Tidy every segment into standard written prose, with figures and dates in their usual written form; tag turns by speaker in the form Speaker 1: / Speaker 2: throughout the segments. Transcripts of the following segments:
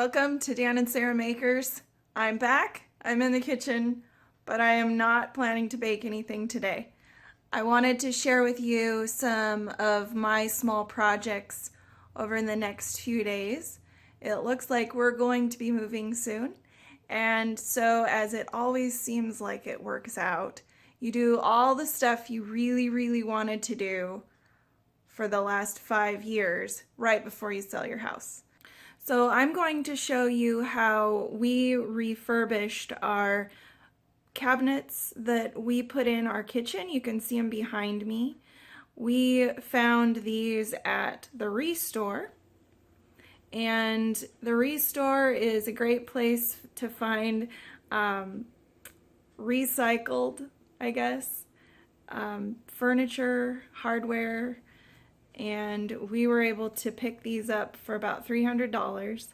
Speaker 1: Welcome to Dan and Sarah Makers. I'm back. I'm in the kitchen, but I am not planning to bake anything today. I wanted to share with you some of my small projects over in the next few days. It looks like we're going to be moving soon, and so as it always seems like it works out, you do all the stuff you really wanted to do for the last 5 years right before you sell your house. So I'm going to show you how we refurbished our cabinets that we put in our kitchen. You can see them behind me. We found these at the Restore, and the Restore is a great place to find recycled, I guess, furniture, hardware, and we were able to pick these up for about $300,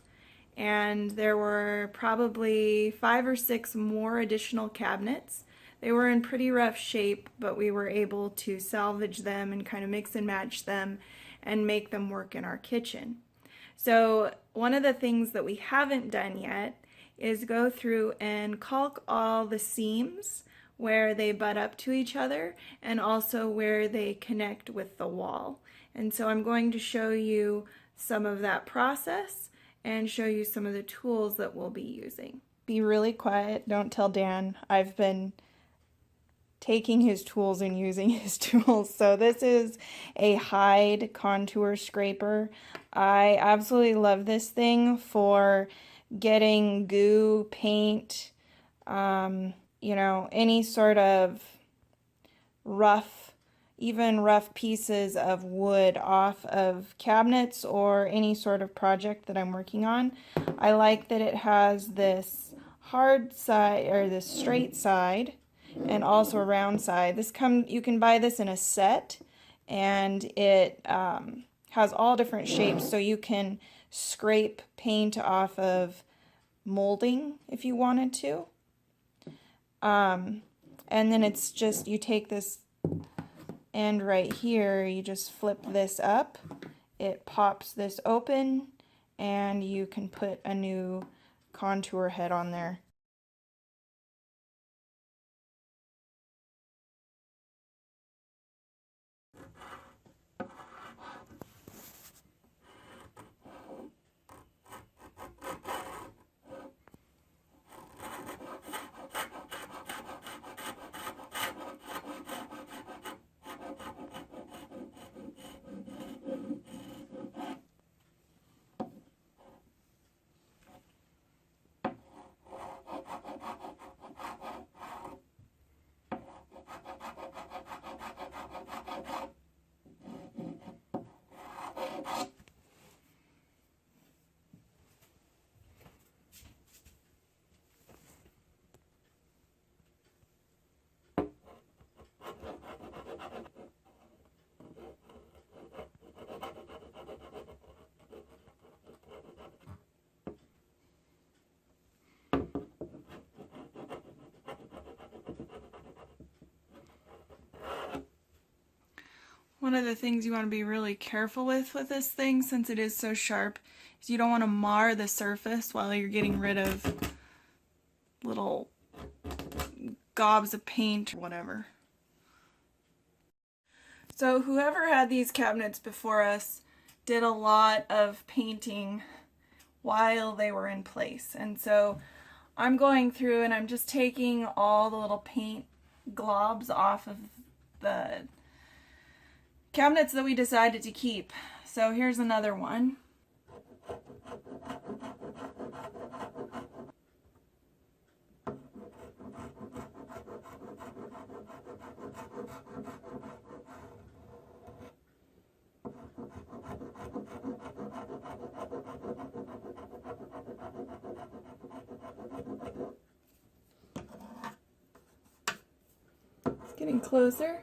Speaker 1: and there were probably 5 or 6 more additional cabinets. They were in pretty rough shape, but we were able to salvage them and kind of mix and match them and make them work in our kitchen. So one of the things that we haven't done yet is go through and caulk all the seams where they butt up to each other and also where they connect with the wall. And so I'm going to show you some of that process and show you some of the tools that we'll be using. Be really quiet, don't tell Dan. I've been taking his tools and using his tools. So this is a Hyde contour scraper. I absolutely love this thing for getting goo, paint, you know, any sort of even rough pieces of wood off of cabinets or any sort of project that I'm working on. I like that it has this hard side, or this straight side, and also a round side. You can buy this in a set, and it has all different shapes, so you can scrape paint off of molding if you wanted to. And then it's just, you take this end right here, you just flip this up, it pops this open, and you can put a new contour head on there. One of the things you want to be really careful with this thing, since it is so sharp, is you don't want to mar the surface while you're getting rid of little gobs of paint or whatever. So whoever had these cabinets before us did a lot of painting while they were in place. And so I'm going through and I'm just taking all the little paint globs off of the cabinets that we decided to keep. So here's another one. It's getting closer.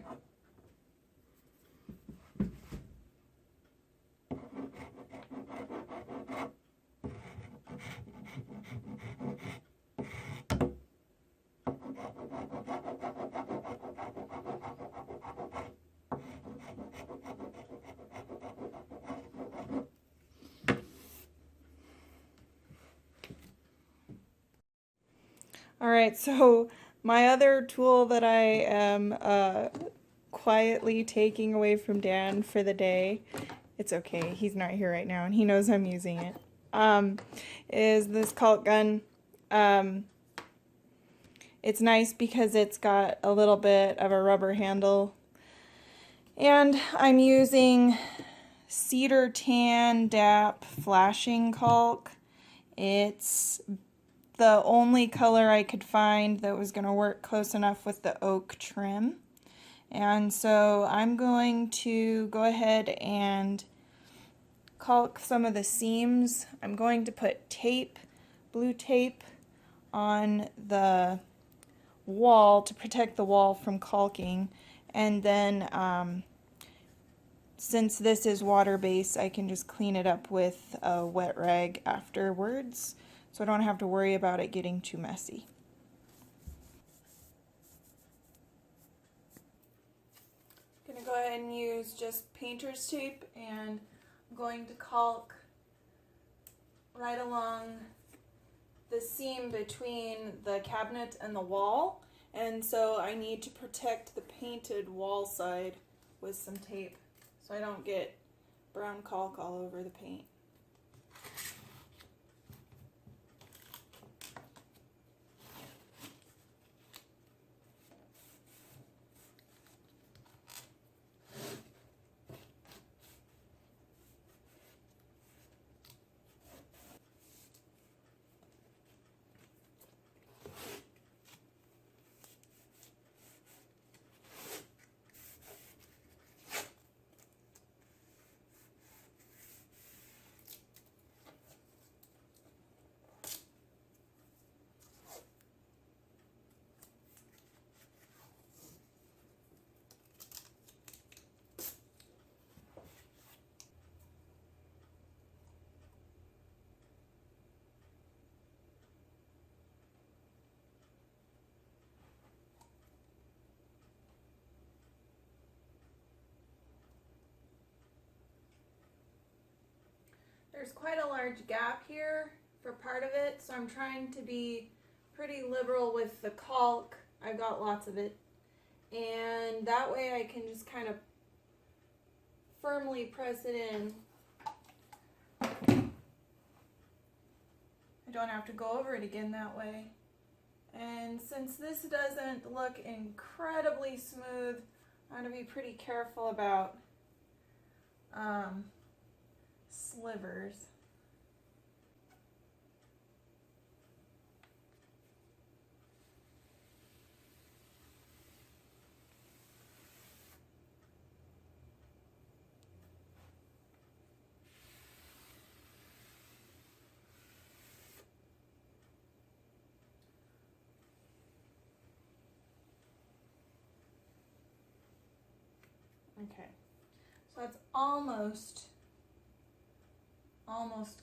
Speaker 1: All right, so my other tool that I am quietly taking away from Dan for the day, it's okay, he's not here right now and he knows I'm using it, is this caulk gun. It's nice because it's got a little bit of a rubber handle, and I'm using cedar tan DAP flashing caulk. It's the only color I could find that was going to work close enough with the oak trim. And so I'm going to go ahead and caulk some of the seams. I'm going to put tape, blue tape, on the wall to protect the wall from caulking. And then since this is water-based, I can just clean it up with a wet rag afterwards, so I don't have to worry about it getting too messy. I'm going to go ahead and use just painter's tape, and I'm going to caulk right along the seam between the cabinet and the wall, and so I need to protect the painted wall side with some tape so I don't get brown caulk all over the paint. There's quite a large gap here for part of it, so I'm trying to be pretty liberal with the caulk. I've got lots of it, and that way I can just kind of firmly press it in. I don't have to go over it again that way. And since this doesn't look incredibly smooth, I'm going to be pretty careful about slivers. Okay, so that's almost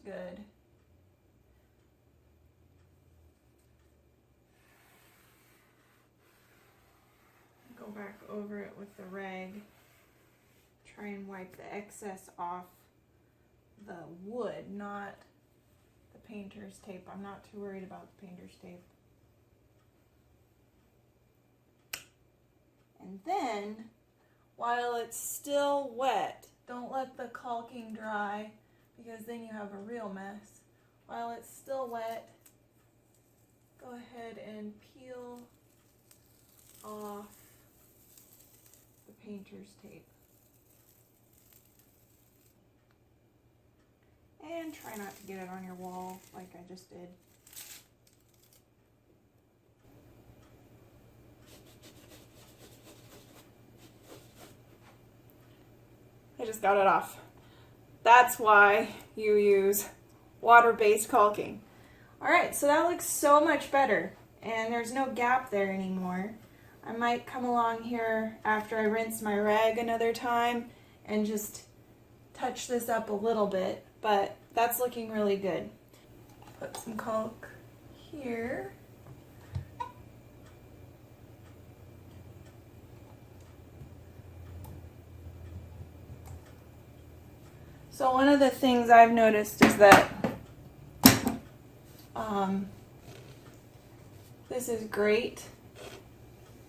Speaker 1: good. Go back over it with the rag. Try and wipe the excess off the wood, not the painter's tape. I'm not too worried about the painter's tape. And then, while it's still wet, don't let the caulking dry, because then you have a real mess. While it's still wet, go ahead and peel off the painter's tape. And try not to get it on your wall like I just did. I just got it off. That's why you use water-based caulking. Alright, so that looks so much better, and there's no gap there anymore. I might come along here after I rinse my rag another time and just touch this up a little bit, but that's looking really good. Put some caulk here. So one of the things I've noticed is that This is great.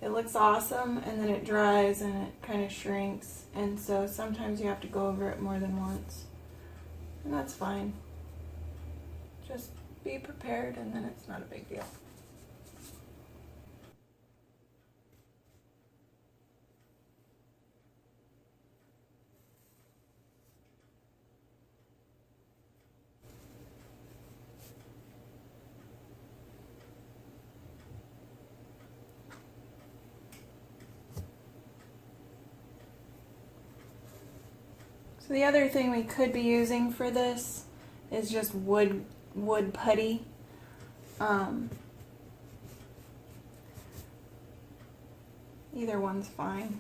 Speaker 1: It looks awesome, and then it dries and it kind of shrinks, and so sometimes you have to go over it more than once, and that's fine. Just be prepared, and then it's not a big deal. So the other thing we could be using for this is just wood putty. Either one's fine.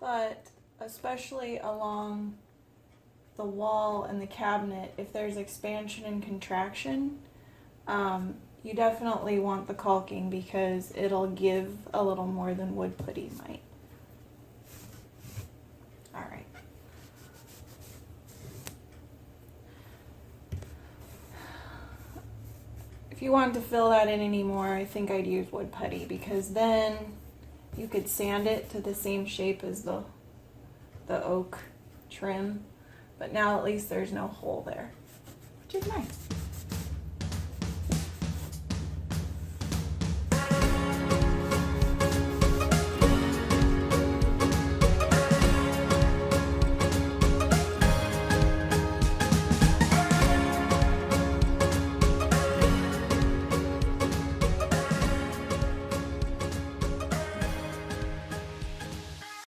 Speaker 1: But especially along the wall and the cabinet, if there's expansion and contraction, you definitely want the caulking because it'll give a little more than wood putty might. All right. If you want to fill that in anymore, I think I'd use wood putty because then you could sand it to the same shape as the oak trim, but now at least there's no hole there, which is nice.